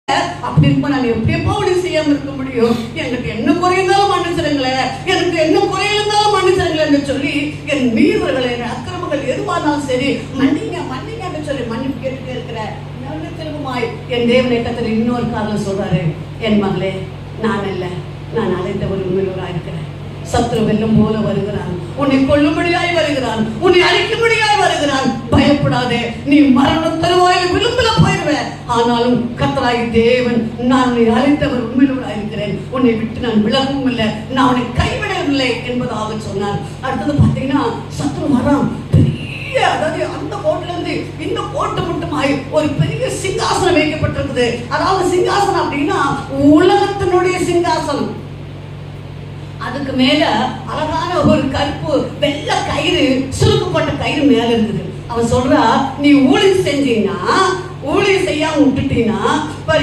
அப்படி இருப்ப நான் எப்படியப்பா அப்படி செய்யாம இருக்க முடியும்? எனக்கு என்ன குறைந்தாலும் மன்னிச்சிருங்களேன், எனக்கு என்ன குறையிருந்தாலும் மன்னிச்சிருங்களேன்னு சொல்லி என் மீறல்கள், என் அக்கிரமங்கள் எதுவானாலும் சரி மன்னிங்க மன்னிங்கன்னு சொல்லி மன்னிப்பு கேட்டுட்டே இருக்கிற திரும்பமாய் என் தேவனை கர்த்தர் இன்னொரு காரணம் சொல்றாரு, என் மகளே நான் அல்ல, நான் அழைத்தவர் உண்மையோரா இருக்கிறேன். சத்ரு வெல்லும் போல வருகிறான், உன்னை கொல்லும்படியாய் வருகிறான், உன்னை அழிக்கும்படியாய் வருகிறான். பயப்படாதே, நீ மரண தருவாயில் விளிம்புல போயிருவ. ஆனாலும் கர்த்தராகிய தேவன் நான் உன்னை அழைத்தவர் உண்மையோரா இருக்கிறேன், உன்னை விட்டு நான் விலகவும் இல்லை, நான் உன்னை கைவிடவில்லை என்பதாக சொன்னார். அடுத்தது பார்த்தீங்கன்னா சத்ரு வரான், அதாவது அந்த கோட்டில இருந்து இந்த கோட்டு மட்டுமாய் ஒரு பெரிய சிங்காசனம் வைக்கப்பட்டிருக்குது. அதாவது சிங்காசனம் அப்படின்னா உலகத்தினுடைய சிங்காசனம். அதுக்கு மேல அழகான ஒரு கருப்பு வெள்ளை கயிறு, சுருக்கப்பட்ட கயிறு மேல இருக்குது. அவன் சொல்றா, நீ ஊழியம் செஞ்சீங்கன்னா, ஊழியம் செய்யாம விட்டுட்டீங்கன்னா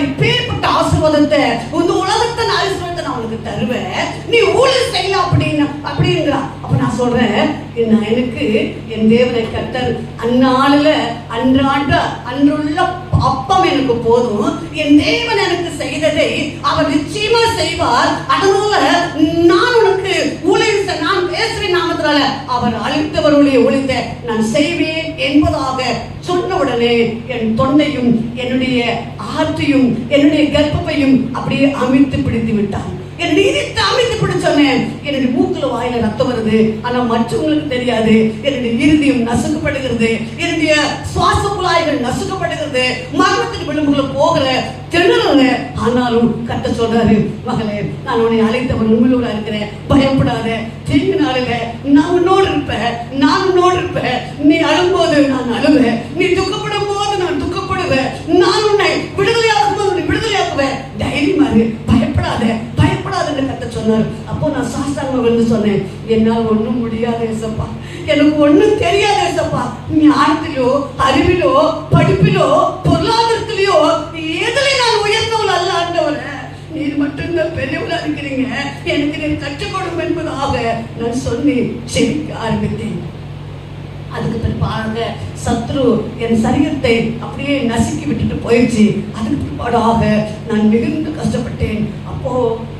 இப்பேற்பட்ட ஆசீர்வாதத்தை, இந்த உலகத்தின் ஆசீர்வாதத்தை நான் உனக்கு தருவேன், நீ ஊழியம் செய்யலாம் அப்படிங்கிறா. அப்ப நான் சொல்றேன், எனக்கு என் தேவனை கர்த்தர் அந்நாளில அன்றுள்ள அப்பம் எனக்கு போதும், என் தேவன் எனக்கு செய்ததை அவர் நிச்சயமா செய்வார். அதனால நான் உனக்கு ஊழியம், நான் பேசுறேன் நாமத்தினால அவர் அளித்தவருடைய ஊழியத்தை நான் செய்வேன் என்பதாக சொன்ன உடனே என் தொண்டையும் என்னுடைய ஆற்றையும் என்னுடைய கர்ப்பப்பையும் அப்படியே அமைத்து பிடித்து விட்டான். என் நீதித்தை அமைத்து பிடிச்சோன்னே என்னுடைய மூக்குல வாயில ரத்தம் வருது. ஆனா மற்றவங்களுக்கு தெரியாது. என்னுடைய இருதயம் நசுக்கப்படுகிறது, என்னுடைய சுவாச குழாய்கள் நசுக்கப்படுகிறது, மரணத்தின் விளிம்புல போகிற திணறல. ஆனாலும் கர்த்தர் சொல்றாரு, மகளே நான் உன்னை அழைத்தவர் உண்மையோரா இருக்கிறேன், பயப்படாத, தீங்கு நாளில நான் உன்னோடு இருப்பேன், நான் உன்னோடு இருப்பேன். நீ அழும்போது நான் அழுவேன், நீ துக்கப்படும் போது நான் துக்கப்படுவேன், நான் உன்னை விடுதலையாக்கும் போது உன்னை விடுதலையாக்குவேன். தைரியமாரு, பயப்படாத பயப்படாதுன்னு கர்த்தர் சொன்னார். அப்போ நான் சாஸ்தாங்க வந்து சொன்னேன், என்னால் ஒண்ணும் முடியாது ஏசப்பா, எனக்கு ஒண்ணும் தெரியாது ஏசப்பா. ஞானத்திலோ அறிவிலோ படிப்பிலோ பொருளாதாரத்திலோ எதுல நான் உயர்ந்தவள் அல்ல ஆண்டவரே, நீர் மட்டும்தான் பெரியவளா இருக்கிறீங்க, எனக்கு நீர் கற்றுக் கொடுக்கும் என்பதாக நான் சொல்லி செவிக்க ஆரம்பித்தேன். அதுக்கு பிற்பாடாக சத்ரு என் சரீரத்தை அப்படியே நசுக்கி விட்டுட்டு போயிடுச்சு. அதுக்கு பிற்பாடாக நான் மிகுந்த கஷ்டப்பட்டேன். அப்போ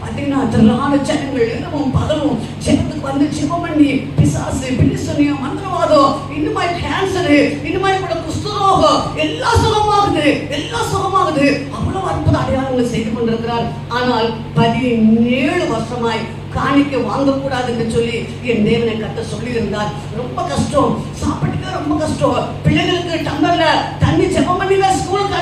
பார்த்தீங்கன்னா திரளான ஜனங்கள் இரவும் பகலும் ஜெபத்துக்கு வந்து ஜெபம் பண்ணி பிசாசு, பில்லிசூனியம், மந்திரவாதம், இன்னுமா கேன்சரு, இன்னுமா கூட குஷ்டரோகம் எல்லாம் சுகமாகுது. அவ்வளவு அற்புத அடையாளங்களை செய்து கொண்டிருக்கிறார். ஆனால் 17 வருஷமாய் காணிக்க வாங்கக்கூடாதுன்னு சொல்லி என் தேவனை கர்த்தர் சொல்லி இருந்தார். ரொம்ப கஷ்டம், சாப்பிட்டுக்க ரொம்ப கஷ்டம், பிள்ளைகளுக்கு டம்ளர்ல தண்ணி ஜெபம் பண்ணி ஸ்கூலுக்கு